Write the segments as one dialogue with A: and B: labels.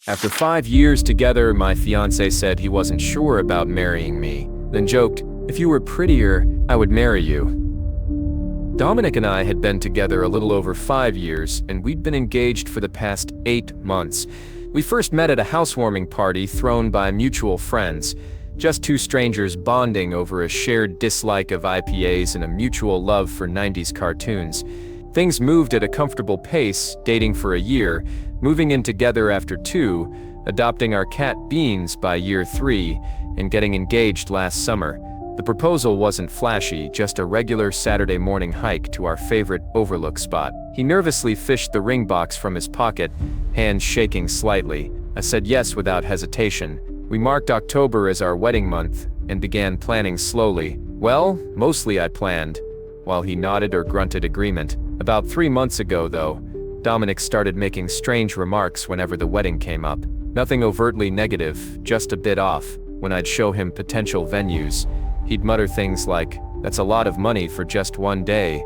A: After 5 years together, my fiancé said he wasn't sure about marrying me, then joked, "If you were prettier, I would marry you." Dominic and I had been together a little over 5 years, and we'd been engaged for the past 8 months. We first met at a housewarming party thrown by mutual friends, just two strangers bonding over a shared dislike of IPAs and a mutual love for 90s cartoons. Things moved at a comfortable pace, dating for a year, moving in together after 2, adopting our cat Beans by year 3, and getting engaged last summer. The proposal wasn't flashy, just a regular Saturday morning hike to our favorite overlook spot. He nervously fished the ring box from his pocket, hands shaking slightly. I said yes without hesitation. We marked October as our wedding month and began planning slowly. Well, mostly I planned, while he nodded or grunted agreement. About 3 months ago, though, Dominic started making strange remarks whenever the wedding came up. Nothing overtly negative, just a bit off. When I'd show him potential venues, he'd mutter things like, "That's a lot of money for just one day,"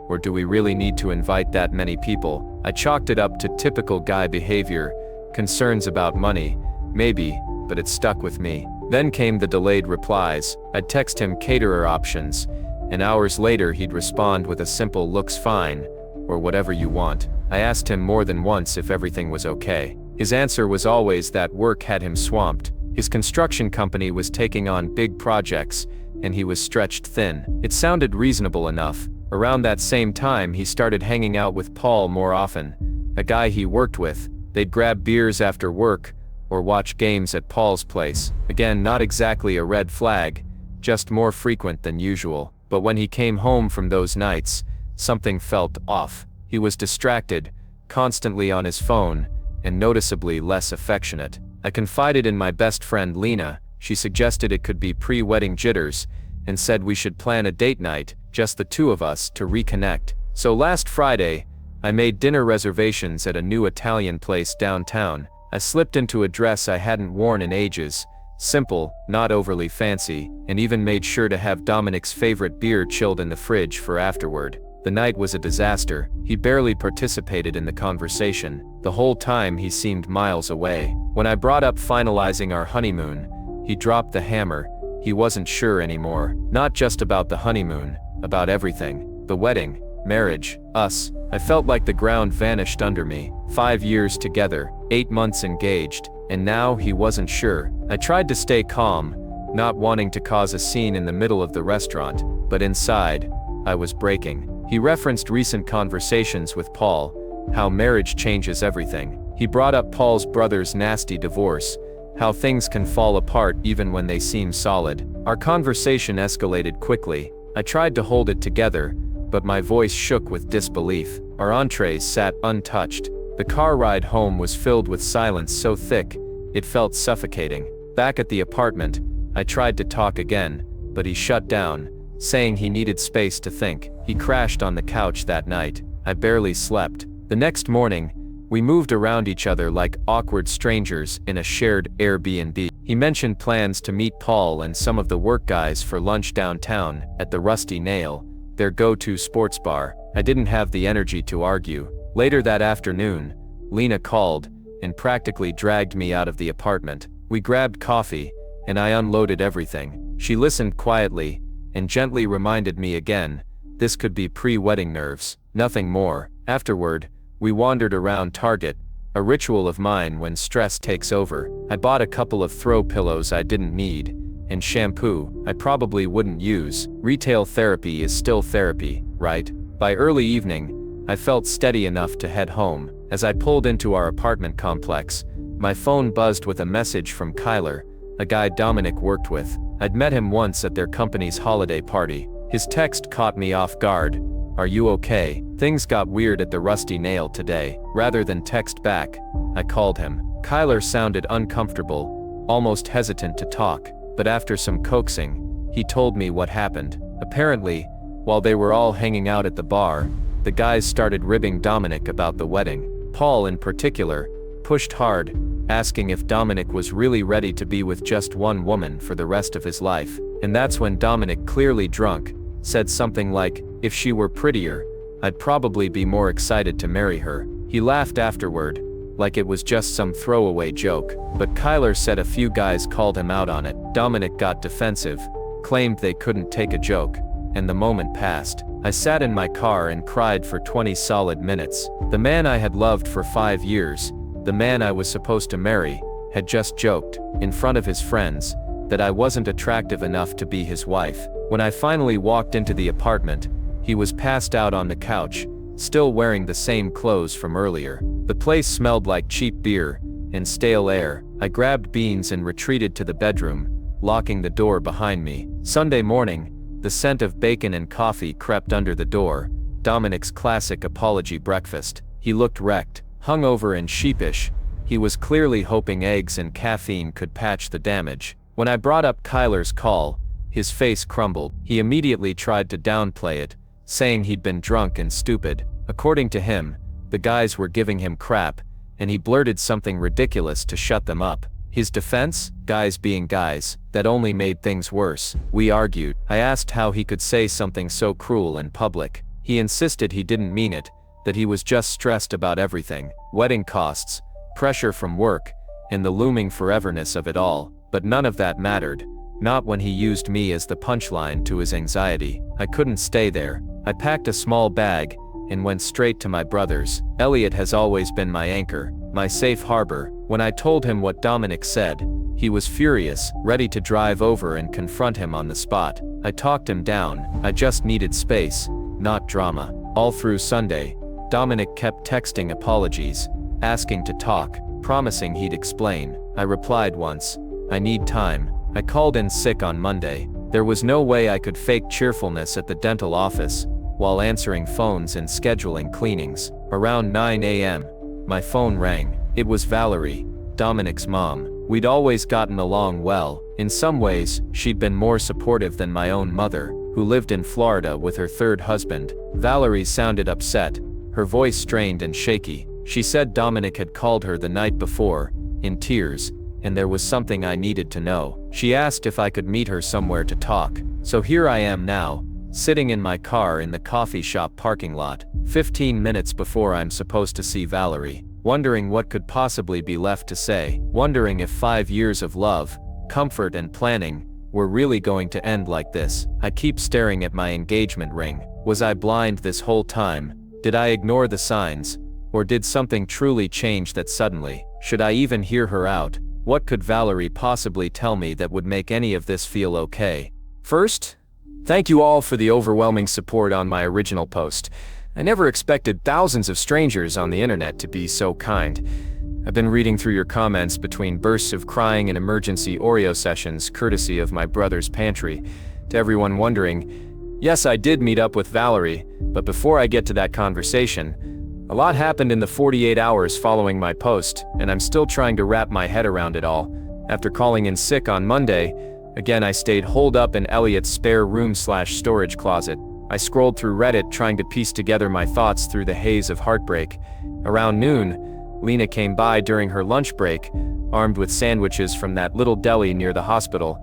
A: or "Do we really need to invite that many people?" I chalked it up to typical guy behavior, concerns about money, maybe, but it stuck with me. Then came the delayed replies. I'd text him caterer options, and hours later he'd respond with a simple "looks fine," or "whatever you want." I asked him more than once if everything was okay. His answer was always that work had him swamped. His construction company was taking on big projects, and he was stretched thin. It sounded reasonable enough. Around that same time, he started hanging out with Paul more often, a guy he worked with. They'd grab beers after work, or watch games at Paul's place. Again, not exactly a red flag, just more frequent than usual. But when he came home from those nights, something felt off. He was distracted, constantly on his phone, and noticeably less affectionate. I confided in my best friend Lena. She suggested it could be pre-wedding jitters, and said we should plan a date night, just the two of us, to reconnect. So last Friday, I made dinner reservations at a new Italian place downtown. I slipped into a dress I hadn't worn in ages, simple, not overly fancy, and even made sure to have Dominic's favorite beer chilled in the fridge for afterward. The night was a disaster. He barely participated in the conversation. The whole time he seemed miles away. When I brought up finalizing our honeymoon, he dropped the hammer. He wasn't sure anymore. Not just about the honeymoon, about everything. The wedding, marriage, us. I felt like the ground vanished under me. 5 years together, 8 months engaged, and now he wasn't sure. I tried to stay calm, not wanting to cause a scene in the middle of the restaurant, but inside, I was breaking. He referenced recent conversations with Paul, how marriage changes everything. He brought up Paul's brother's nasty divorce, how things can fall apart even when they seem solid. Our conversation escalated quickly. I tried to hold it together, but my voice shook with disbelief. Our entrees sat untouched. The car ride home was filled with silence so thick, it felt suffocating. Back at the apartment, I tried to talk again, but he shut down, saying he needed space to think. He crashed on the couch that night. I barely slept. The next morning, we moved around each other like awkward strangers in a shared Airbnb. He mentioned plans to meet Paul and some of the work guys for lunch downtown at the Rusty Nail, their go-to sports bar. I didn't have the energy to argue. Later that afternoon, Lena called and practically dragged me out of the apartment. We grabbed coffee, and I unloaded everything. She listened quietly and gently reminded me again, this could be pre-wedding nerves, nothing more. Afterward, we wandered around Target, a ritual of mine when stress takes over. I bought a couple of throw pillows I didn't need, and shampoo I probably wouldn't use. Retail therapy is still therapy, right? By early evening, I felt steady enough to head home. As I pulled into our apartment complex, my phone buzzed with a message from Kyler, a guy Dominic worked with. I'd met him once at their company's holiday party. His text caught me off guard. "Are you okay? Things got weird at the Rusty Nail today." Rather than text back, I called him. Kyler sounded uncomfortable, almost hesitant to talk, but after some coaxing, he told me what happened. Apparently, while they were all hanging out at the bar, the guys started ribbing Dominic about the wedding. Paul, in particular, pushed hard, asking if Dominic was really ready to be with just one woman for the rest of his life. And that's when Dominic, clearly drunk, said something like, "If she were prettier, I'd probably be more excited to marry her." He laughed afterward, like it was just some throwaway joke. But Kyler said a few guys called him out on it. Dominic got defensive, claimed they couldn't take a joke, and the moment passed. I sat in my car and cried for 20 solid minutes. The man I had loved for 5 years, the man I was supposed to marry, had just joked, in front of his friends, that I wasn't attractive enough to be his wife. When I finally walked into the apartment, he was passed out on the couch, still wearing the same clothes from earlier. The place smelled like cheap beer and stale air. I grabbed beans and retreated to the bedroom, locking the door behind me. Sunday morning, the scent of bacon and coffee crept under the door, Dominic's classic apology breakfast. He looked wrecked, hungover and sheepish. He was clearly hoping eggs and caffeine could patch the damage. When I brought up Kyler's call, his face crumbled. He immediately tried to downplay it, saying he'd been drunk and stupid. According to him, the guys were giving him crap, and he blurted something ridiculous to shut them up. His defense? Guys being guys. That only made things worse. We argued. I asked how he could say something so cruel in public. He insisted he didn't mean it, that he was just stressed about everything. Wedding costs, pressure from work, and the looming foreverness of it all. But none of that mattered. Not when he used me as the punchline to his anxiety. I couldn't stay there. I packed a small bag and went straight to my brother's. Elliot has always been my anchor, my safe harbor. When I told him what Dominic said, he was furious, ready to drive over and confront him on the spot. I talked him down. I just needed space, not drama. All through Sunday, Dominic kept texting apologies, asking to talk, promising he'd explain. I replied once, "I need time." I called in sick on Monday. There was no way I could fake cheerfulness at the dental office, while answering phones and scheduling cleanings. Around 9 a.m., my phone rang. It was Valerie, Dominic's mom. We'd always gotten along well. In some ways, she'd been more supportive than my own mother, who lived in Florida with her third husband. Valerie sounded upset, her voice strained and shaky. She said Dominic had called her the night before, in tears, and there was something I needed to know. She asked if I could meet her somewhere to talk. So here I am now, sitting in my car in the coffee shop parking lot, 15 minutes before I'm supposed to see Valerie, wondering what could possibly be left to say, wondering if 5 years of love, comfort and planning were really going to end like this. I keep staring at my engagement ring. Was I blind this whole time? Did I ignore the signs? Or did something truly change that suddenly? Should I even hear her out? What could Valerie possibly tell me that would make any of this feel okay? First, thank you all for the overwhelming support on my original post. I never expected thousands of strangers on the internet to be so kind. I've been reading through your comments between bursts of crying and emergency Oreo sessions courtesy of my brother's pantry. To everyone wondering, yes, I did meet up with Valerie, but before I get to that conversation, a lot happened in the 48 hours following my post, and I'm still trying to wrap my head around it all. After calling in sick on Monday, again I stayed holed up in Elliot's spare room/storage closet. I scrolled through Reddit trying to piece together my thoughts through the haze of heartbreak. Around noon, Lena came by during her lunch break, armed with sandwiches from that little deli near the hospital.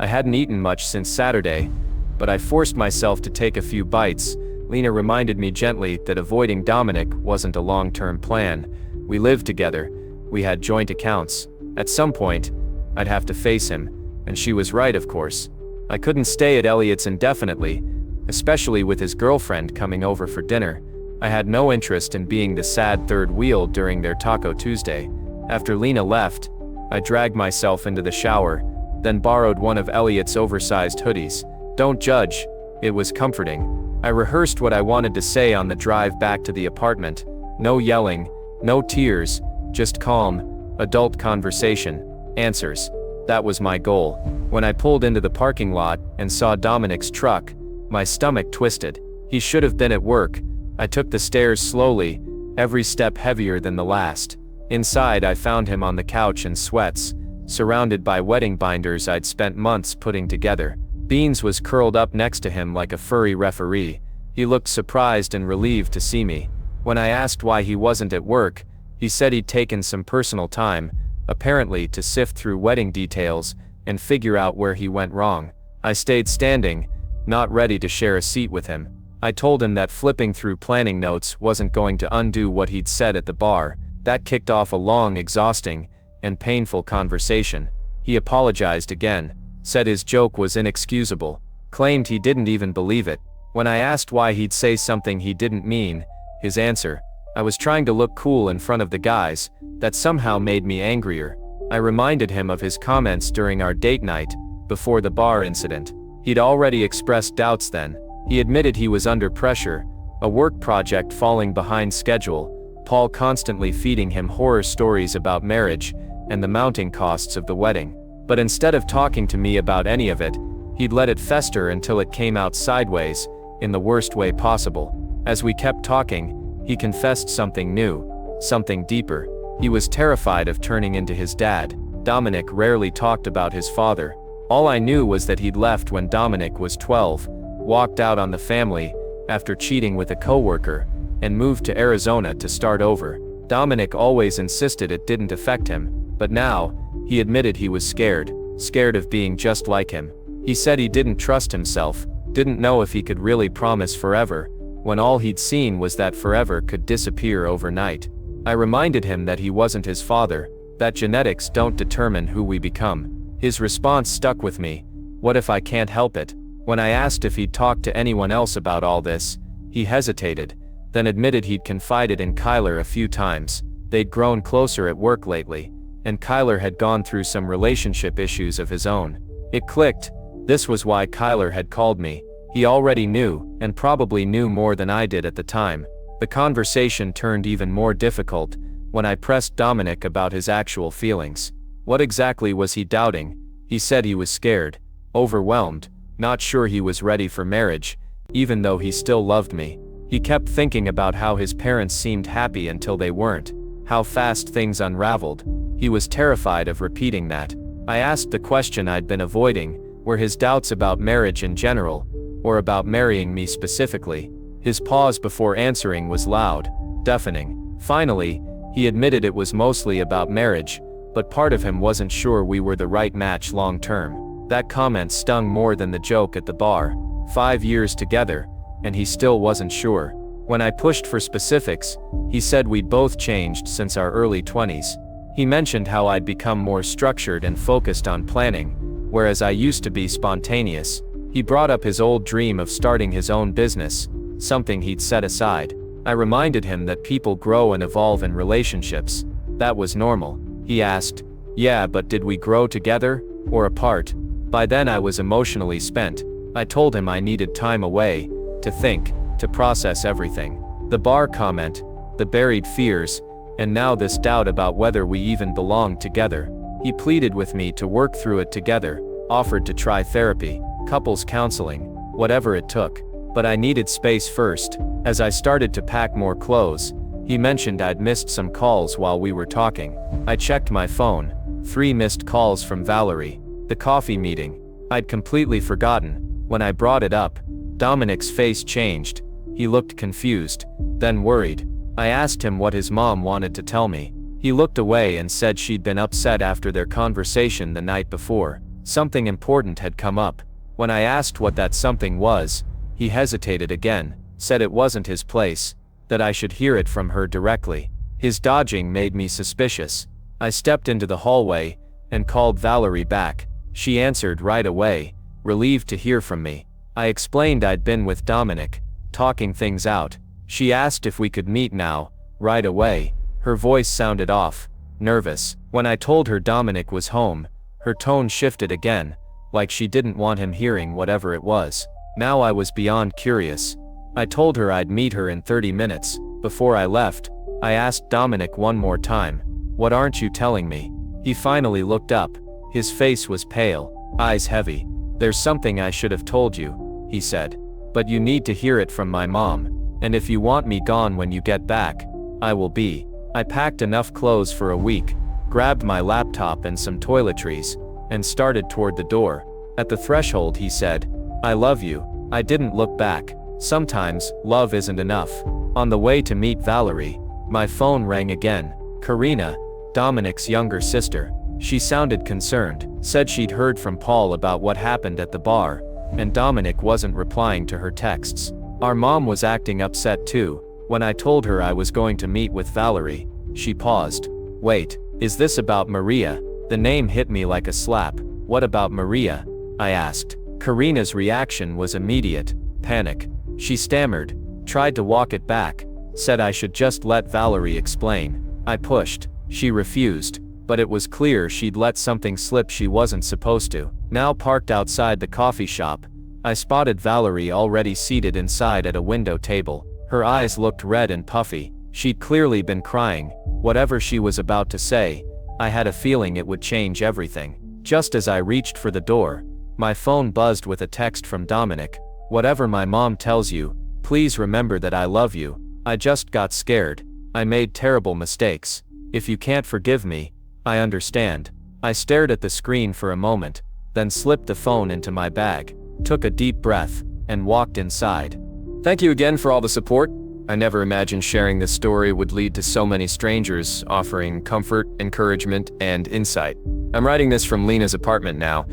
A: I hadn't eaten much since Saturday, but I forced myself to take a few bites. Lena reminded me gently that avoiding Dominic wasn't a long-term plan. We lived together. We had joint accounts. At some point, I'd have to face him, and she was right, of course. I couldn't stay at Elliot's indefinitely, especially with his girlfriend coming over for dinner. I had no interest in being the sad third wheel during their Taco Tuesday. After Lena left, I dragged myself into the shower, then borrowed one of Elliot's oversized hoodies. Don't judge, it was comforting. I rehearsed what I wanted to say on the drive back to the apartment. No yelling, no tears, just calm, adult conversation, answers. That was my goal. When I pulled into the parking lot and saw Dominic's truck, my stomach twisted. He should have been at work. I took the stairs slowly, every step heavier than the last. Inside, I found him on the couch in sweats, surrounded by wedding binders I'd spent months putting together. Beans was curled up next to him like a furry referee. He looked surprised and relieved to see me. When I asked why he wasn't at work, he said he'd taken some personal time, apparently to sift through wedding details and figure out where he went wrong. I stayed standing, not ready to share a seat with him. I told him that flipping through planning notes wasn't going to undo what he'd said at the bar, That kicked off a long, exhausting, and painful conversation. He apologized again, said his joke was inexcusable, claimed he didn't even believe it. When I asked why he'd say something he didn't mean, his answer, "I was trying to look cool in front of the guys," that somehow made me angrier. I reminded him of his comments during our date night, before the bar incident. He'd already expressed doubts then. He admitted he was under pressure, a work project falling behind schedule, Paul constantly feeding him horror stories about marriage, and the mounting costs of the wedding. But instead of talking to me about any of it, he'd let it fester until it came out sideways, in the worst way possible. As we kept talking, he confessed something new, something deeper. He was terrified of turning into his dad. Dominic rarely talked about his father. All I knew was that he'd left when Dominic was 12, walked out on the family, after cheating with a coworker, and moved to Arizona to start over. Dominic always insisted it didn't affect him, but now, he admitted he was scared of being just like him. He said he didn't trust himself, didn't know if he could really promise forever, when all he'd seen was that forever could disappear overnight. I reminded him that he wasn't his father, that genetics don't determine who we become. His response stuck with me, "What if I can't help it?" When I asked if he'd talked to anyone else about all this, he hesitated, then admitted he'd confided in Kyler a few times. They'd grown closer at work lately, and Kyler had gone through some relationship issues of his own. It clicked. This was why Kyler had called me. He already knew, and probably knew more than I did at the time. The conversation turned even more difficult when I pressed Dominic about his actual feelings. What exactly was he doubting? He said he was scared, overwhelmed, not sure he was ready for marriage, even though he still loved me. He kept thinking about how his parents seemed happy until they weren't, how fast things unraveled. He was terrified of repeating that. I asked the question I'd been avoiding, were his doubts about marriage in general, or about marrying me specifically? His pause before answering was loud, deafening. Finally, he admitted it was mostly about marriage, but part of him wasn't sure we were the right match long term. That comment stung more than the joke at the bar. 5 years together, and he still wasn't sure. When I pushed for specifics, he said we'd both changed since our early 20s. He mentioned how I'd become more structured and focused on planning, whereas I used to be spontaneous. He brought up his old dream of starting his own business, something he'd set aside. I reminded him that people grow and evolve in relationships. That was normal. He asked, "Yeah, but did we grow together, or apart?" By then I was emotionally spent. I told him I needed time away, to think, to process everything. The bar comment, the buried fears, and now this doubt about whether we even belonged together. He pleaded with me to work through it together, offered to try therapy, couples counseling, whatever it took. But I needed space first. As I started to pack more clothes, he mentioned I'd missed some calls while we were talking. I checked my phone. 3 missed calls from Valerie. The coffee meeting. I'd completely forgotten. When I brought it up, Dominic's face changed. He looked confused, then worried. I asked him what his mom wanted to tell me. He looked away and said she'd been upset after their conversation the night before. Something important had come up. When I asked what that something was, he hesitated again, said it wasn't his place, that I should hear it from her directly. His dodging made me suspicious. I stepped into the hallway and called Valerie back. She answered right away, relieved to hear from me. I explained I'd been with Dominic, talking things out. She asked if we could meet now, right away. Her voice sounded off, nervous. When I told her Dominic was home, her tone shifted again, like she didn't want him hearing whatever it was. Now I was beyond curious. I told her I'd meet her in 30 minutes. Before I left, I asked Dominic one more time, "What aren't you telling me?" He finally looked up. His face was pale, eyes heavy. "There's something I should have told you," he said. "But you need to hear it from my mom. And if you want me gone when you get back, I will be." I packed enough clothes for a week, grabbed my laptop and some toiletries, and started toward the door. At the threshold he said, "I love you." I didn't look back. Sometimes, love isn't enough. On the way to meet Valerie, my phone rang again. Karina, Dominic's younger sister. She sounded concerned, said she'd heard from Paul about what happened at the bar, and Dominic wasn't replying to her texts. Our mom was acting upset too. When I told her I was going to meet with Valerie, She paused. Wait, is this about Maria? The name hit me like a slap. What about Maria? I asked. Karina's reaction was immediate. Panic. She stammered, tried to walk it back, said I should just let Valerie explain. I pushed. She refused, but it was clear she'd let something slip she wasn't supposed to. Now parked outside the coffee shop, I spotted Valerie already seated inside at a window table. Her eyes looked red and puffy. She'd clearly been crying. Whatever she was about to say, I had a feeling it would change everything. Just as I reached for the door, my phone buzzed with a text from Dominic. Whatever my mom tells you, please remember that I love you. I just got scared. I made terrible mistakes. If you can't forgive me, I understand. I stared at the screen for a moment, then slipped the phone into my bag, took a deep breath, and walked inside. Thank you again for all the support. I never imagined sharing this story would lead to so many strangers offering comfort, encouragement, and insight. I'm writing this from Lena's apartment now.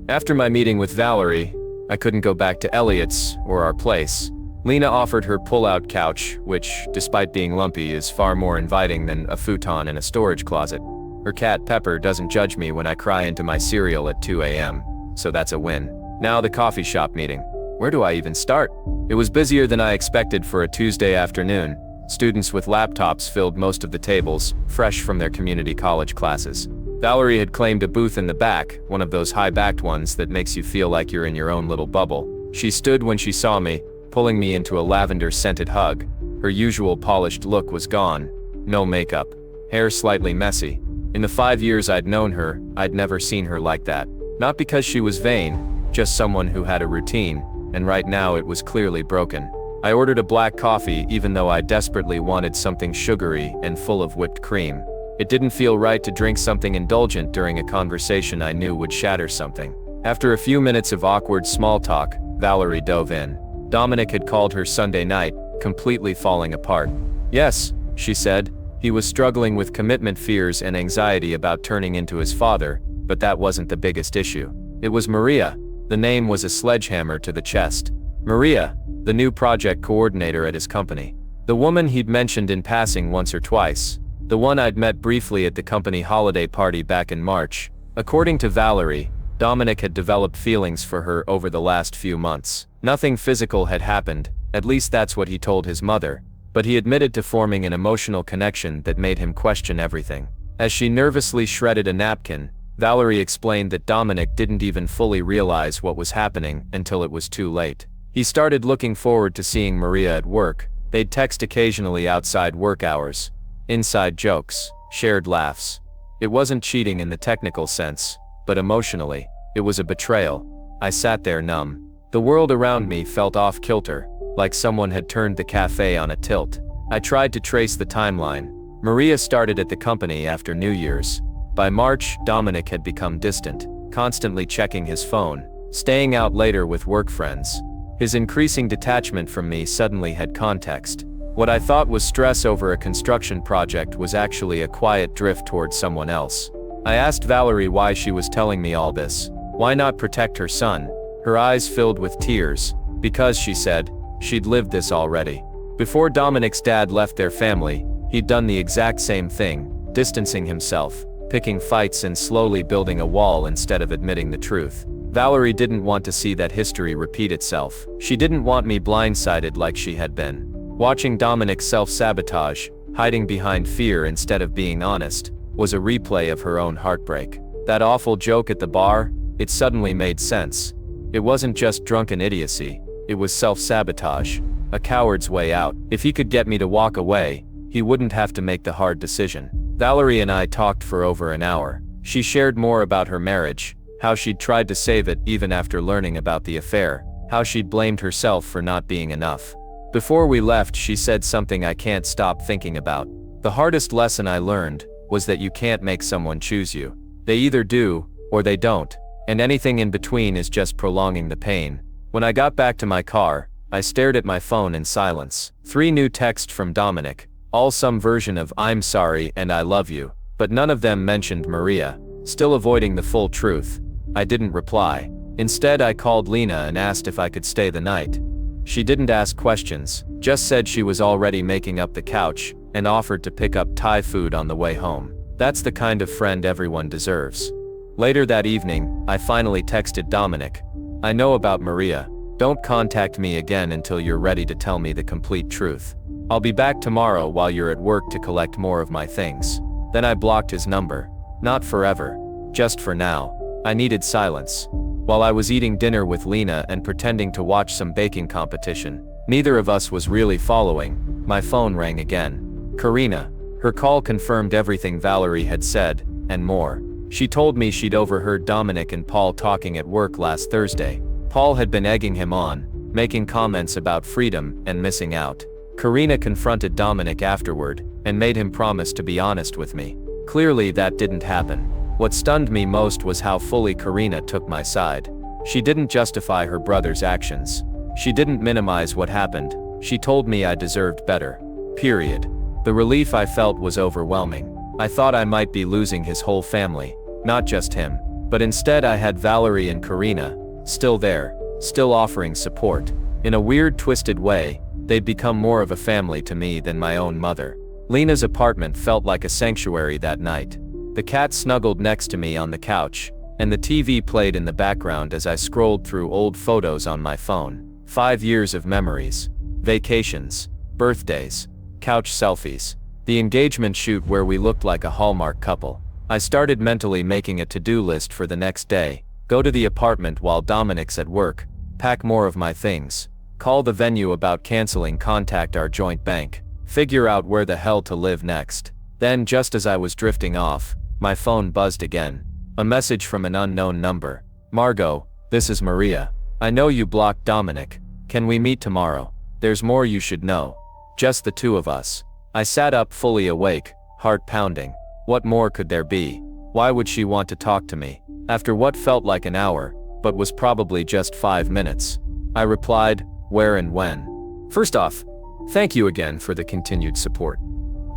A: After my meeting with Valerie, I couldn't go back to Elliot's or our place. Lena offered her pull-out couch, which, despite being lumpy, is far more inviting than a futon in a storage closet. Her cat Pepper doesn't judge me when I cry into my cereal at 2 a.m., so that's a win. Now the coffee shop meeting. Where do I even start? It was busier than I expected for a Tuesday afternoon. Students with laptops filled most of the tables, fresh from their community college classes. Valerie had claimed a booth in the back, one of those high-backed ones that makes you feel like you're in your own little bubble. She stood when she saw me, pulling me into a lavender-scented hug. Her usual polished look was gone. No makeup. Hair slightly messy. In the 5 years I'd known her, I'd never seen her like that. Not because she was vain, just someone who had a routine, and right now it was clearly broken. I ordered a black coffee even though I desperately wanted something sugary and full of whipped cream. It didn't feel right to drink something indulgent during a conversation I knew would shatter something. After a few minutes of awkward small talk, Valerie dove in. Dominic had called her Sunday night, completely falling apart. Yes, she said, he was struggling with commitment fears and anxiety about turning into his father, but that wasn't the biggest issue. It was Maria. The name was a sledgehammer to the chest. Maria, the new project coordinator at his company. The woman he'd mentioned in passing once or twice. The one I'd met briefly at the company holiday party back in March. According to Valerie, Dominic had developed feelings for her over the last few months. Nothing physical had happened, at least that's what he told his mother, but he admitted to forming an emotional connection that made him question everything. As she nervously shredded a napkin, Valerie explained that Dominic didn't even fully realize what was happening until it was too late. He started looking forward to seeing Maria at work. They'd text occasionally outside work hours. Inside jokes, shared laughs. It wasn't cheating in the technical sense, but emotionally, it was a betrayal. I sat there numb. The world around me felt off-kilter, like someone had turned the cafe on a tilt. I tried to trace the timeline. Maria started at the company after New Year's. By March, Dominic had become distant, constantly checking his phone, staying out later with work friends. His increasing detachment from me suddenly had context. What I thought was stress over a construction project was actually a quiet drift towards someone else. I asked Valerie why she was telling me all this. Why not protect her son? Her eyes filled with tears. Because, she said, she'd lived this already. Before Dominic's dad left their family, he'd done the exact same thing, distancing himself, picking fights and slowly building a wall instead of admitting the truth. Valerie didn't want to see that history repeat itself. She didn't want me blindsided like she had been. Watching Dominic self-sabotage, hiding behind fear instead of being honest, was a replay of her own heartbreak. That awful joke at the bar, it suddenly made sense. It wasn't just drunken idiocy, it was self-sabotage, a coward's way out. If he could get me to walk away, he wouldn't have to make the hard decision. Valerie and I talked for over an hour. She shared more about her marriage, how she'd tried to save it even after learning about the affair, how she'd blamed herself for not being enough. Before we left, she said something I can't stop thinking about. The hardest lesson I learned was that you can't make someone choose you. They either do, or they don't, and anything in between is just prolonging the pain. When I got back to my car, I stared at my phone in silence. 3 new texts from Dominic, all some version of "I'm sorry" and "I love you," but none of them mentioned Maria. Still avoiding the full truth, I didn't reply. Instead, I called Lena and asked if I could stay the night. She didn't ask questions, Just said she was already making up the couch, and offered to pick up Thai food on the way home. That's the kind of friend everyone deserves. Later that evening, I finally texted Dominic. I know about Maria. Don't contact me again until you're ready to tell me the complete truth. I'll be back tomorrow while you're at work to collect more of my things. Then I blocked his number. Not forever. Just for now. I needed silence. While I was eating dinner with Lena and pretending to watch some baking competition, neither of us was really following, my phone rang again. Karina. Her call confirmed everything Valerie had said, and more. She told me she'd overheard Dominic and Paul talking at work last Thursday. Paul had been egging him on, making comments about freedom and missing out. Karina confronted Dominic afterward, and made him promise to be honest with me. Clearly that didn't happen. What stunned me most was how fully Karina took my side. She didn't justify her brother's actions. She didn't minimize what happened. She told me I deserved better. Period. The relief I felt was overwhelming. I thought I might be losing his whole family, not just him. But instead I had Valerie and Karina, still there, still offering support. In a weird, twisted way, they'd become more of a family to me than my own mother. Lena's apartment felt like a sanctuary that night. The cat snuggled next to me on the couch, and the TV played in the background as I scrolled through old photos on my phone. 5 years of memories. Vacations. Birthdays. Couch selfies. The engagement shoot where we looked like a Hallmark couple. I started mentally making a to-do list for the next day. Go to the apartment while Dominic's at work. Pack more of my things. Call the venue about canceling, contact our joint bank. Figure out where the hell to live next. Then, just as I was drifting off, my phone buzzed again. A message from an unknown number. Margot, this is Maria. I know you blocked Dominic. Can we meet tomorrow? There's more you should know. Just the two of us. I sat up fully awake, heart pounding. What more could there be? Why would she want to talk to me? After what felt like an hour, but was probably just 5 minutes. I replied, where and when. First off, thank you again for the continued support.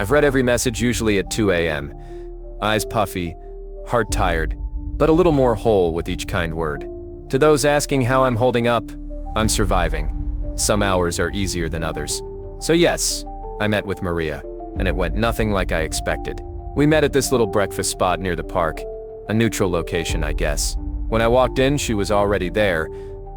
A: I've read every message, usually at 2 a.m. Eyes puffy, heart tired, but a little more whole with each kind word. To those asking how I'm holding up, I'm surviving. Some hours are easier than others. So yes, I met with Maria, and it went nothing like I expected. We met at this little breakfast spot near the park, a neutral location, I guess. When I walked in, she was already there,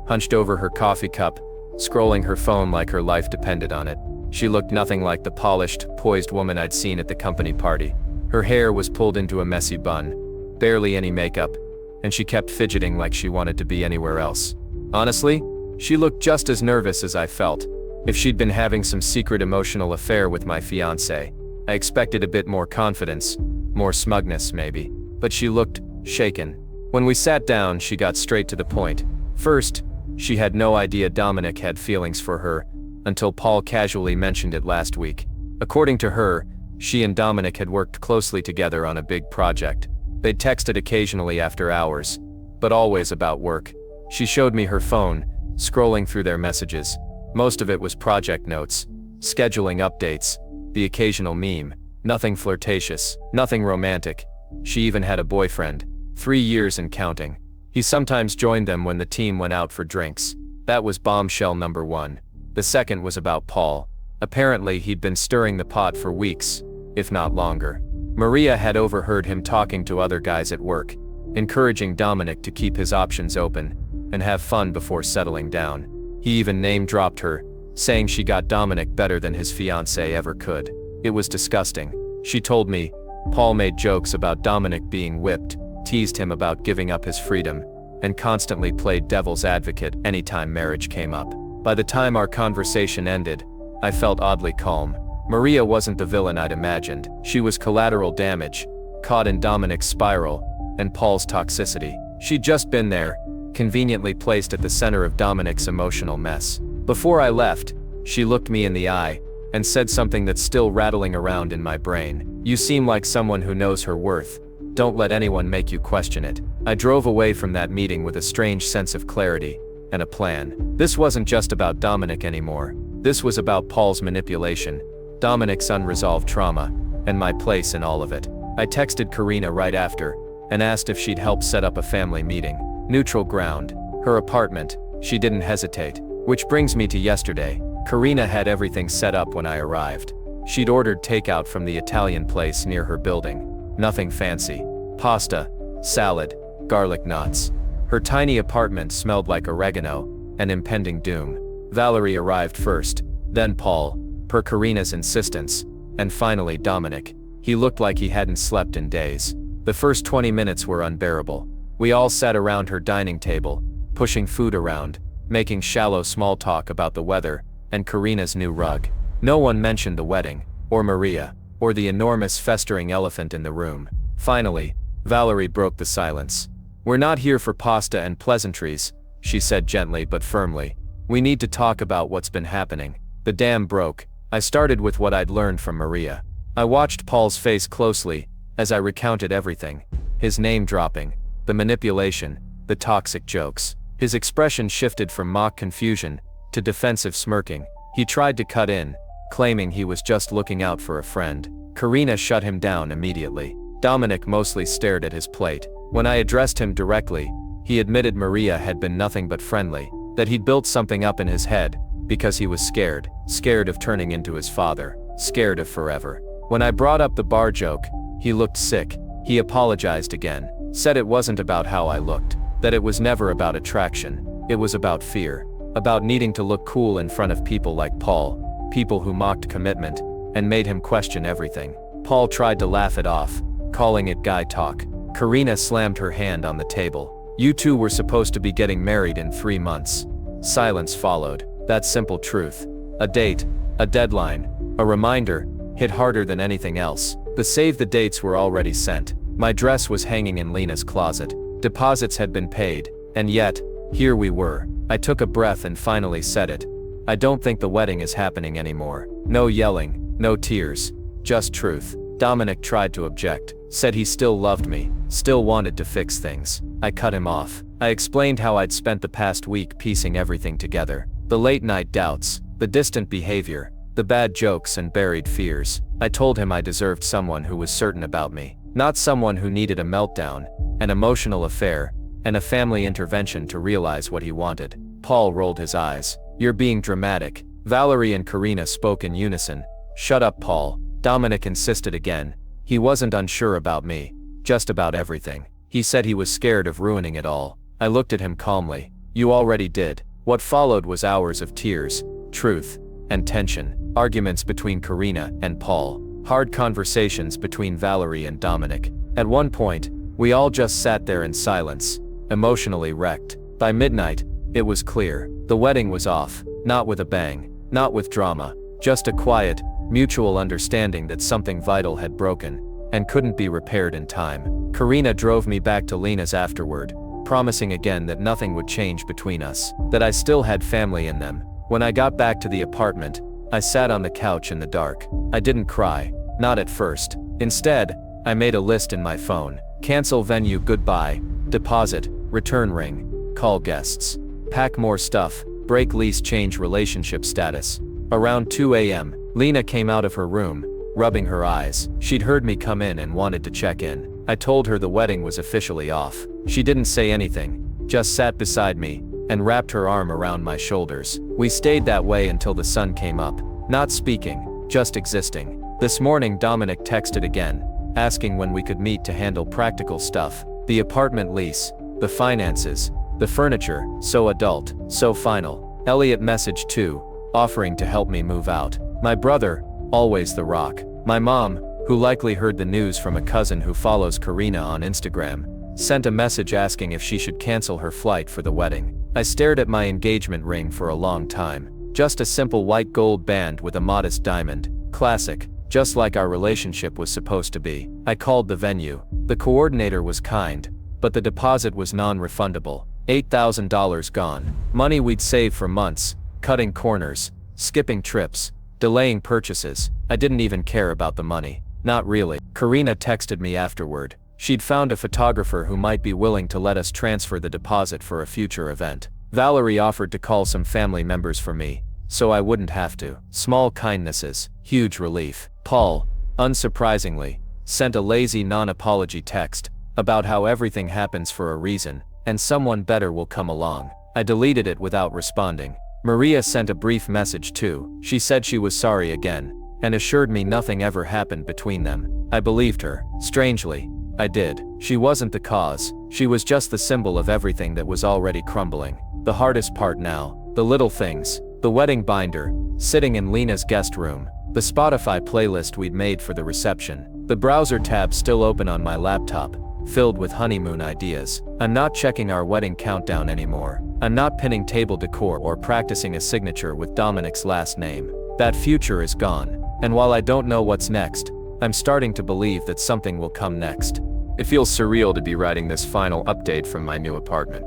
A: hunched over her coffee cup, scrolling her phone like her life depended on it. She looked nothing like the polished, poised woman I'd seen at the company party. Her hair was pulled into a messy bun, barely any makeup, and she kept fidgeting like she wanted to be anywhere else. Honestly, she looked just as nervous as I felt. If she'd been having some secret emotional affair with my fiancé, I expected a bit more confidence, more smugness maybe, but she looked shaken. When we sat down, she got straight to the point. First, she had no idea Dominic had feelings for her, until Paul casually mentioned it last week. According to her, she and Dominic had worked closely together on a big project. They'd texted occasionally after hours, but always about work. She showed me her phone, scrolling through their messages. Most of it was project notes, scheduling updates, the occasional meme. Nothing flirtatious, nothing romantic. She even had a boyfriend, 3 years and counting. He sometimes joined them when the team went out for drinks. That was bombshell number 1. The second was about Paul. Apparently he'd been stirring the pot for weeks, if not longer. Maria had overheard him talking to other guys at work, encouraging Dominic to keep his options open and have fun before settling down. He even name-dropped her, saying she got Dominic better than his fiancé ever could. It was disgusting. She told me, Paul made jokes about Dominic being whipped, teased him about giving up his freedom, and constantly played devil's advocate anytime marriage came up. By the time our conversation ended, I felt oddly calm. Maria wasn't the villain I'd imagined. She was collateral damage, caught in Dominic's spiral, and Paul's toxicity. She'd just been there, conveniently placed at the center of Dominic's emotional mess. Before I left, she looked me in the eye, and said something that's still rattling around in my brain. You seem like someone who knows her worth. Don't let anyone make you question it. I drove away from that meeting with a strange sense of clarity, and a plan. This wasn't just about Dominic anymore. This was about Paul's manipulation, Dominic's unresolved trauma, and my place in all of it. I texted Karina right after, and asked if she'd help set up a family meeting. Neutral ground. Her apartment. She didn't hesitate. Which brings me to yesterday. Karina had everything set up when I arrived. She'd ordered takeout from the Italian place near her building. Nothing fancy. Pasta, salad, garlic knots. Her tiny apartment smelled like oregano and impending doom. Valerie arrived first, then Paul, per Karina's insistence, and finally Dominic. He looked like he hadn't slept in days. The first 20 minutes were unbearable. We all sat around her dining table, pushing food around, making shallow small talk about the weather and Karina's new rug. No one mentioned the wedding, or Maria, or the enormous festering elephant in the room. Finally, Valerie broke the silence. "We're not here for pasta and pleasantries," she said gently but firmly. "We need to talk about what's been happening." The dam broke. I started with what I'd learned from Maria. I watched Paul's face closely as I recounted everything. His name dropping, the manipulation, the toxic jokes. His expression shifted from mock confusion to defensive smirking. He tried to cut in, claiming he was just looking out for a friend. Karina shut him down immediately. Dominic mostly stared at his plate. When I addressed him directly, he admitted Maria had been nothing but friendly, that he'd built something up in his head because he was scared of turning into his father, scared of forever. When I brought up the bar joke, he looked sick. He apologized again, said it wasn't about how I looked, that it was never about attraction, it was about fear, about needing to look cool in front of people like Paul, people who mocked commitment and made him question everything. Paul tried to laugh it off, calling it guy talk. Karina slammed her hand on the table. "You two were supposed to be getting married in 3 months." Silence followed. That simple truth. A date, a deadline, a reminder, hit harder than anything else. The save the dates were already sent. My dress was hanging in Lena's closet. Deposits had been paid, and yet, here we were. I took a breath and finally said it. "I don't think the wedding is happening anymore." No yelling, no tears, just truth. Dominic tried to object, said he still loved me, still wanted to fix things. I cut him off. I explained how I'd spent the past week piecing everything together. The late night doubts, the distant behavior, the bad jokes and buried fears. I told him I deserved someone who was certain about me, not someone who needed a meltdown, an emotional affair, and a family intervention to realize what he wanted. Paul rolled his eyes. "You're being dramatic." Valerie and Karina spoke in unison. "Shut up, Paul." Dominic insisted again. He wasn't unsure about me, just about everything. He said he was scared of ruining it all. I looked at him calmly. "You already did." What followed was hours of tears, truth, and tension. Arguments between Karina and Paul. Hard conversations between Valerie and Dominic. At one point, we all just sat there in silence, emotionally wrecked. By midnight, it was clear. The wedding was off, not with a bang, not with drama, just a quiet, mutual understanding that something vital had broken and couldn't be repaired in time. Karina drove me back to Lena's afterward, promising again that nothing would change between us, that I still had family in them. When I got back to the apartment, I sat on the couch in the dark. I didn't cry, not at first. Instead, I made a list in my phone. Cancel venue goodbye, deposit, return ring, call guests, pack more stuff, break lease change relationship status. Around 2 a.m., Lena came out of her room, rubbing her eyes. She'd heard me come in and wanted to check in. I told her the wedding was officially off. She didn't say anything, just sat beside me and wrapped her arm around my shoulders. We stayed that way until the sun came up, not speaking, just existing. This morning Dominic texted again, asking when we could meet to handle practical stuff, the apartment lease, the finances, the furniture, so adult, so final. Elliot messaged too, offering to help me move out. My brother, always the rock. My mom, who likely heard the news from a cousin who follows Karina on Instagram, sent a message asking if she should cancel her flight for the wedding. I stared at my engagement ring for a long time. Just a simple white gold band with a modest diamond. Classic, just like our relationship was supposed to be. I called the venue. The coordinator was kind, but the deposit was non-refundable. $8,000 gone. Money we'd saved for months, cutting corners, skipping trips, delaying purchases. I didn't even care about the money. Not really. Karina texted me afterward. She'd found a photographer who might be willing to let us transfer the deposit for a future event. Valerie offered to call some family members for me, so I wouldn't have to. Small kindnesses, huge relief. Paul, unsurprisingly, sent a lazy non-apology text about how everything happens for a reason, and someone better will come along. I deleted it without responding. Maria sent a brief message too. She said she was sorry again, and assured me nothing ever happened between them. I believed her. Strangely, I did. She wasn't the cause. She was just the symbol of everything that was already crumbling. The hardest part now, the little things. The wedding binder, sitting in Lena's guest room. The Spotify playlist we'd made for the reception. The browser tab still open on my laptop, filled with honeymoon ideas. I'm not checking our wedding countdown anymore. I'm not pinning table decor or practicing a signature with Dominic's last name. That future is gone. And while I don't know what's next, I'm starting to believe that something will come next. It feels surreal to be writing this final update from my new apartment.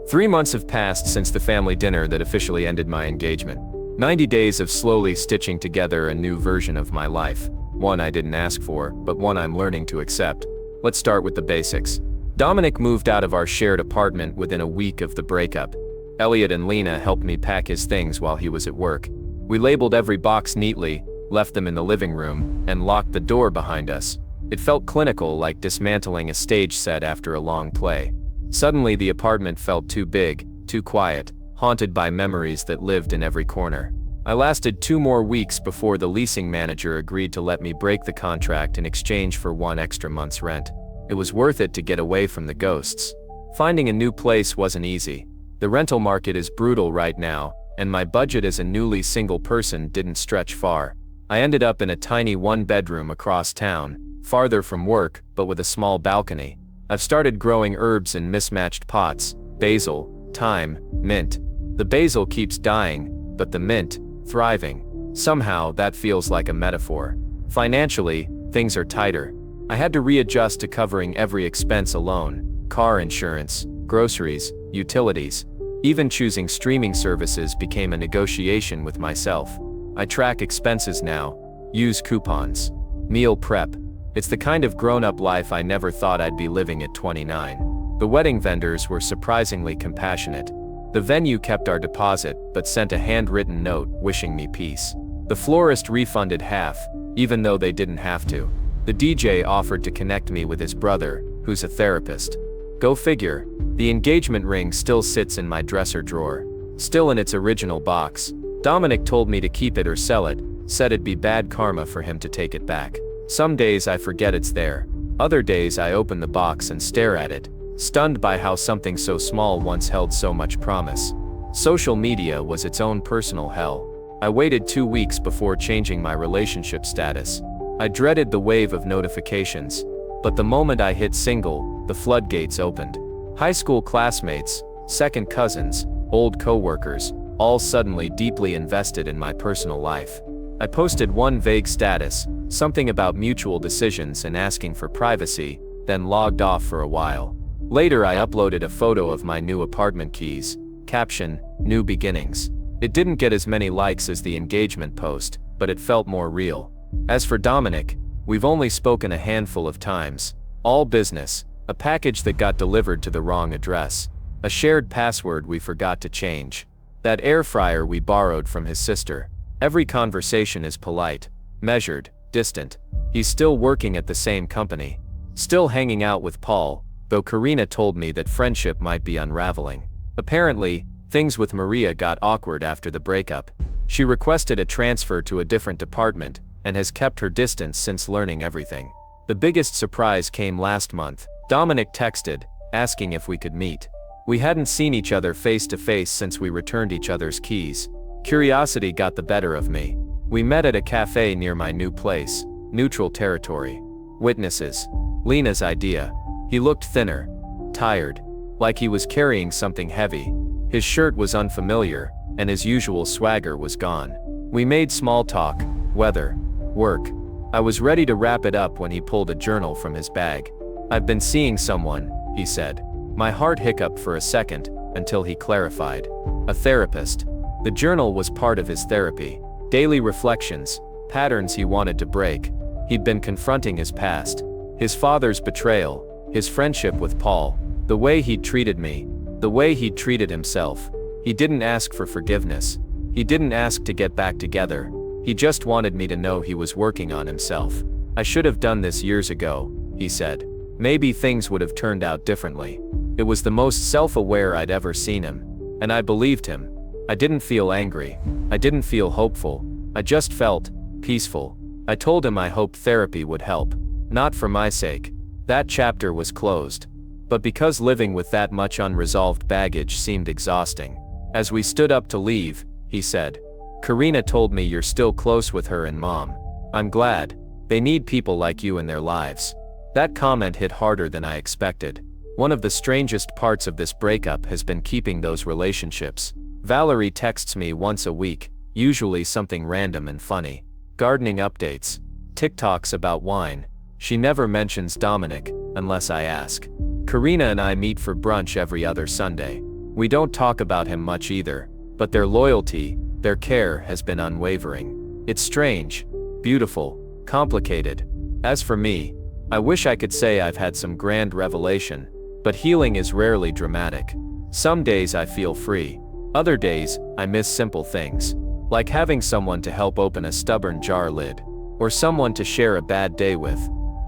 A: 3 months have passed since the family dinner that officially ended my engagement. 90 days of slowly stitching together a new version of my life. One I didn't ask for, but one I'm learning to accept. Let's start with the basics. Dominic moved out of our shared apartment within a week of the breakup. Elliot and Lena helped me pack his things while he was at work. We labeled every box neatly, left them in the living room, and locked the door behind us. It felt clinical, like dismantling a stage set after a long play. Suddenly the apartment felt too big, too quiet, haunted by memories that lived in every corner. I lasted 2 more weeks before the leasing manager agreed to let me break the contract in exchange for 1 extra month's rent. It was worth it to get away from the ghosts. Finding a new place wasn't easy. The rental market is brutal right now, and my budget as a newly single person didn't stretch far. I ended up in a tiny 1-bedroom across town, farther from work, but with a small balcony. I've started growing herbs in mismatched pots: basil, thyme, mint. The basil keeps dying, but the mint, thriving. Somehow, that feels like a metaphor. Financially, things are tighter. I had to readjust to covering every expense alone: car insurance, groceries, utilities. Even choosing streaming services became a negotiation with myself. I track expenses now, use coupons, meal prep. It's the kind of grown-up life I never thought I'd be living at 29. The wedding vendors were surprisingly compassionate. The venue kept our deposit, but sent a handwritten note wishing me peace. The florist refunded half, even though they didn't have to. The DJ offered to connect me with his brother, who's a therapist. Go figure. The engagement ring still sits in my dresser drawer, still in its original box. Dominic told me to keep it or sell it, said it'd be bad karma for him to take it back. Some days I forget it's there. Other days I open the box and stare at it, stunned by how something so small once held so much promise. Social media was its own personal hell. I waited 2 weeks before changing my relationship status. I dreaded the wave of notifications, but the moment I hit single, the floodgates opened. High school classmates, second cousins, old co-workers, all suddenly deeply invested in my personal life. I posted one vague status, something about mutual decisions and asking for privacy, then logged off for a while. Later I uploaded a photo of my new apartment keys, caption, "New Beginnings." It didn't get as many likes as the engagement post, but it felt more real. As for Dominic, we've only spoken a handful of times. All business, a package that got delivered to the wrong address, a shared password we forgot to change, that air fryer we borrowed from his sister. Every conversation is polite, measured, distant. He's still working at the same company, still hanging out with Paul, though Karina told me that friendship might be unraveling. Apparently, things with Maria got awkward after the breakup. She requested a transfer to a different department, and has kept her distance since learning everything. The biggest surprise came last month. Dominic texted, asking if we could meet. We hadn't seen each other face to face since we returned each other's keys. Curiosity got the better of me. We met at a cafe near my new place, neutral territory. Witnesses. Lena's idea. He looked thinner, tired, like he was carrying something heavy. His shirt was unfamiliar, and his usual swagger was gone. We made small talk, weather, work. I was ready to wrap it up when he pulled a journal from his bag. "I've been seeing someone," he said. My heart hiccuped for a second, until he clarified. "A therapist." The journal was part of his therapy. Daily reflections, patterns he wanted to break. He'd been confronting his past. His father's betrayal, his friendship with Paul, the way he'd treated me, the way he'd treated himself. He didn't ask for forgiveness. He didn't ask to get back together. He just wanted me to know he was working on himself. "I should have done this years ago," he said. "Maybe things would have turned out differently." It was the most self-aware I'd ever seen him. And I believed him. I didn't feel angry. I didn't feel hopeful. I just felt peaceful. I told him I hoped therapy would help. Not for my sake. That chapter was closed. But because living with that much unresolved baggage seemed exhausting. As we stood up to leave, he said, "Karina told me you're still close with her and Mom. I'm glad. They need people like you in their lives." That comment hit harder than I expected. One of the strangest parts of this breakup has been keeping those relationships. Valerie texts me once a week, usually something random and funny. Gardening updates. TikToks about wine. She never mentions Dominic, unless I ask. Karina and I meet for brunch every other Sunday. We don't talk about him much either, but their loyalty, their care has been unwavering. It's strange, beautiful, complicated. As for me, I wish I could say I've had some grand revelation, but healing is rarely dramatic. Some days I feel free. Other days, I miss simple things. Like having someone to help open a stubborn jar lid. Or someone to share a bad day with.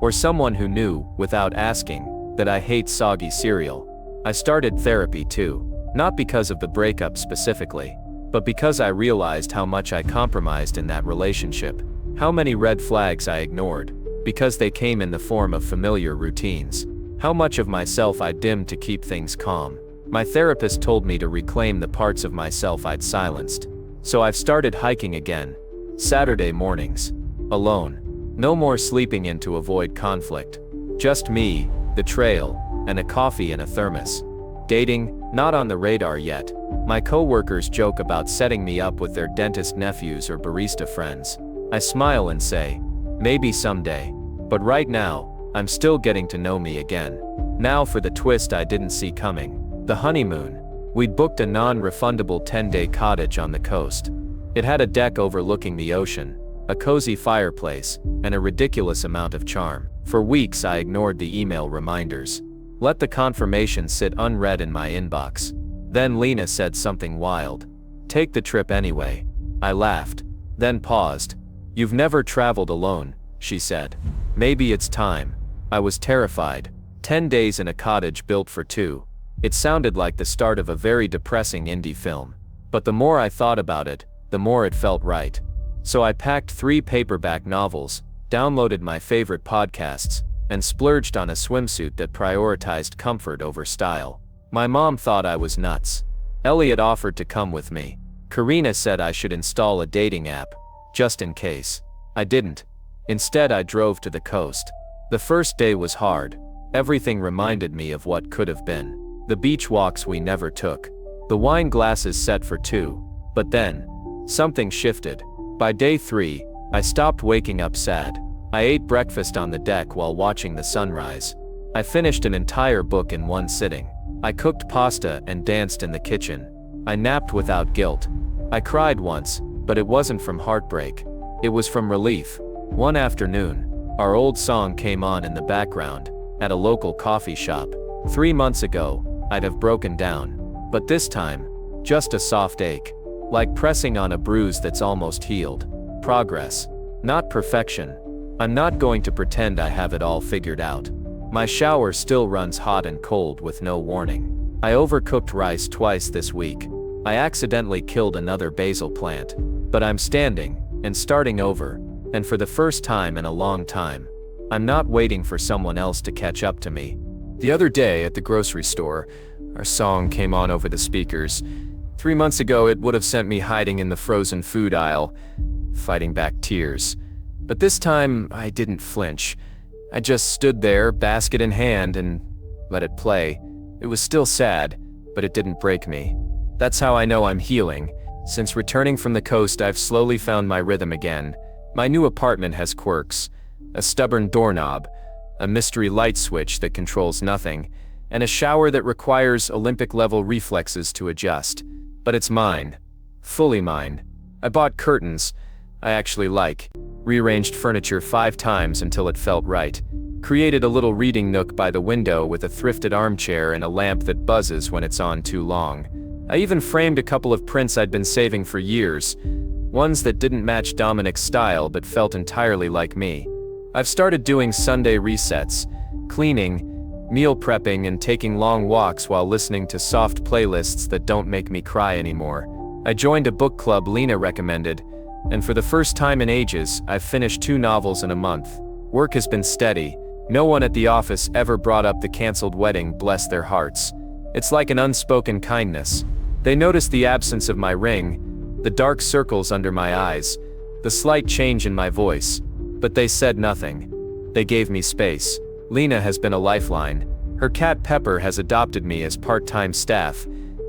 A: Or someone who knew, without asking, that I hate soggy cereal. I started therapy too. Not because of the breakup specifically, but because I realized how much I compromised in that relationship. How many red flags I ignored, because they came in the form of familiar routines. How much of myself I dimmed to keep things calm. My therapist told me to reclaim the parts of myself I'd silenced. So I've started hiking again. Saturday mornings. Alone. No more sleeping in to avoid conflict. Just me, the trail, and a coffee and a thermos. Dating, not on the radar yet. My co-workers joke about setting me up with their dentist nephews or barista friends. I smile and say, maybe someday. But right now, I'm still getting to know me again. Now for the twist I didn't see coming. The honeymoon. We'd booked a non-refundable 10-day cottage on the coast. It had a deck overlooking the ocean, a cozy fireplace, and a ridiculous amount of charm. For weeks I ignored the email reminders. Let the confirmation sit unread in my inbox. Then Lena said something wild. "Take the trip anyway." I laughed, then paused. "You've never traveled alone," she said. "Maybe it's time." I was terrified. 10 days in a cottage built for two. It sounded like the start of a very depressing indie film. But the more I thought about it, the more it felt right. So I packed 3 paperback novels, downloaded my favorite podcasts, and splurged on a swimsuit that prioritized comfort over style. My mom thought I was nuts. Elliot offered to come with me. Karina said I should install a dating app, just in case. I didn't. Instead, I drove to the coast. The first day was hard. Everything reminded me of what could have been. The beach walks we never took. The wine glasses set for 2. But then, something shifted. By day 3, I stopped waking up sad. I ate breakfast on the deck while watching the sunrise. I finished an entire book in one sitting. I cooked pasta and danced in the kitchen. I napped without guilt. I cried once, but it wasn't from heartbreak. It was from relief. One afternoon, our old song came on in the background, at a local coffee shop. 3 months ago, I'd have broken down. But this time, just a soft ache. Like pressing on a bruise that's almost healed. Progress. Not perfection. I'm not going to pretend I have it all figured out. My shower still runs hot and cold with no warning. I overcooked rice twice this week. I accidentally killed another basil plant. But I'm standing, and starting over, and for the first time in a long time. I'm not waiting for someone else to catch up to me. The other day at the grocery store, our song came on over the speakers. 3 months ago it would have sent me hiding in the frozen food aisle, fighting back tears. But this time I didn't flinch. I just stood there, basket in hand, and let it play. It was still sad, but it didn't break me. That's how I know I'm healing. Since returning from the coast, I've slowly found my rhythm again. My new apartment has quirks. A stubborn doorknob, a mystery light switch that controls nothing, and a shower that requires Olympic-level reflexes to adjust. But it's mine. Fully mine. I bought curtains I actually like, rearranged furniture 5 times until it felt right, created a little reading nook by the window with a thrifted armchair and a lamp that buzzes when it's on too long. I even framed a couple of prints I'd been saving for years, ones that didn't match Dominic's style but felt entirely like me. I've started doing Sunday resets, cleaning, meal prepping, and taking long walks while listening to soft playlists that don't make me cry anymore. I joined a book club Lena recommended, and for the first time in ages, I've finished 2 novels in a month. Work has been steady. No one at the office ever brought up the canceled wedding, bless their hearts. It's like an unspoken kindness. They noticed the absence of my ring, the dark circles under my eyes, the slight change in my voice, but they said nothing. They gave me space. Lena has been a lifeline. Her cat Pepper has adopted me as part-time staff,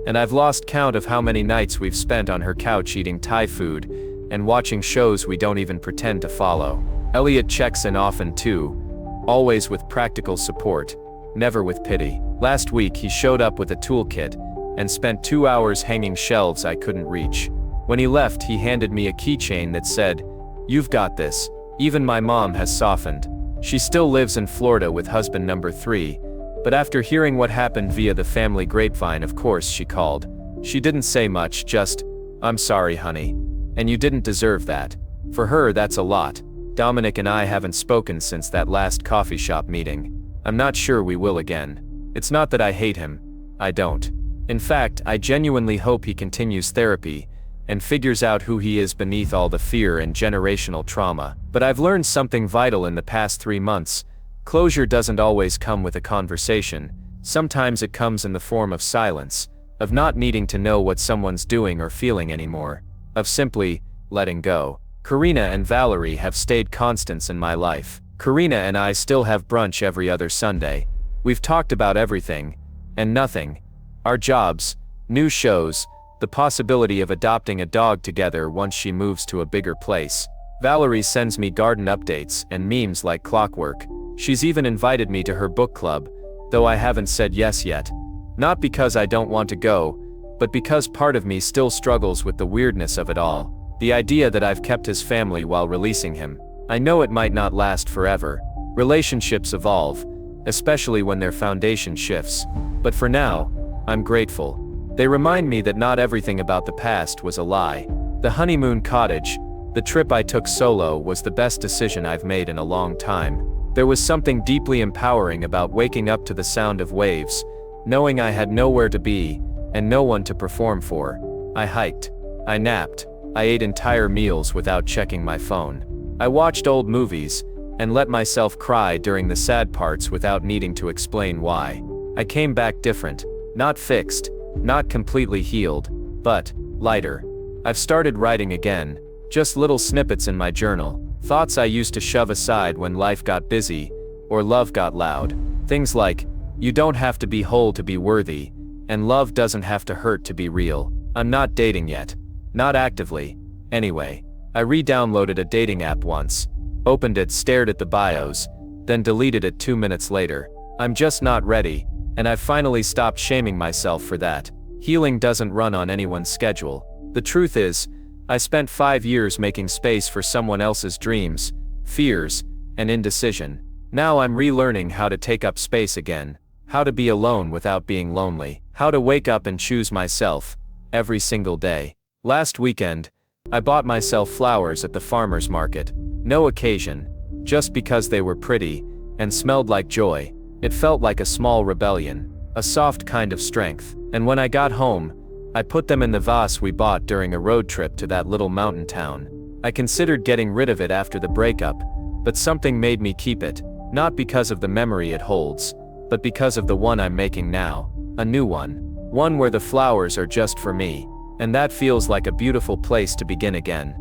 A: and I've lost count of how many nights we've spent on her couch eating Thai food and watching shows we don't even pretend to follow. Elliot checks in often too, always with practical support, never with pity. Last week he showed up with a toolkit and spent 2 hours hanging shelves I couldn't reach. When he left, he handed me a keychain that said, "You've got this." Even my mom has softened. She still lives in Florida with husband number 3, but after hearing what happened via the family grapevine, of course she called. She didn't say much, just, "I'm sorry, honey. And you didn't deserve that." For her, that's a lot. Dominic and I haven't spoken since that last coffee shop meeting. I'm not sure we will again. It's not that I hate him. I don't. In fact, I genuinely hope he continues therapy and figures out who he is beneath all the fear and generational trauma. But I've learned something vital in the past 3 months. Closure doesn't always come with a conversation. Sometimes it comes in the form of silence, of not needing to know what someone's doing or feeling anymore, of simply letting go. Karina and Valerie have stayed constants in my life. Karina and I still have brunch every other Sunday. We've talked about everything and nothing. Our jobs, new shows, the possibility of adopting a dog together once she moves to a bigger place. Valerie sends me garden updates and memes like clockwork. She's even invited me to her book club, though I haven't said yes yet. Not because I don't want to go, but because part of me still struggles with the weirdness of it all. The idea that I've kept his family while releasing him. I know it might not last forever. Relationships evolve, especially when their foundation shifts. But for now, I'm grateful. They remind me that not everything about the past was a lie. The honeymoon cottage, the trip I took solo, was the best decision I've made in a long time. There was something deeply empowering about waking up to the sound of waves, knowing I had nowhere to be, and no one to perform for. I hiked. I napped. I ate entire meals without checking my phone. I watched old movies, and let myself cry during the sad parts without needing to explain why. I came back different, not fixed, not completely healed, but lighter. I've started writing again, just little snippets in my journal, thoughts I used to shove aside when life got busy, or love got loud. Things like, you don't have to be whole to be worthy, and love doesn't have to hurt to be real. I'm not dating yet. Not actively. Anyway, I re-downloaded a dating app once, opened it, stared at the bios, then deleted it 2 minutes later. I'm just not ready, and I've finally stopped shaming myself for that. Healing doesn't run on anyone's schedule. The truth is, I spent 5 years making space for someone else's dreams, fears, and indecision. Now I'm relearning how to take up space again, how to be alone without being lonely, how to wake up and choose myself, every single day. Last weekend, I bought myself flowers at the farmer's market. No occasion, just because they were pretty and smelled like joy. It felt like a small rebellion, a soft kind of strength. And when I got home, I put them in the vase we bought during a road trip to that little mountain town. I considered getting rid of it after the breakup, but something made me keep it, not because of the memory it holds, but because of the one I'm making now. A new one. One where the flowers are just for me. And that feels like a beautiful place to begin again.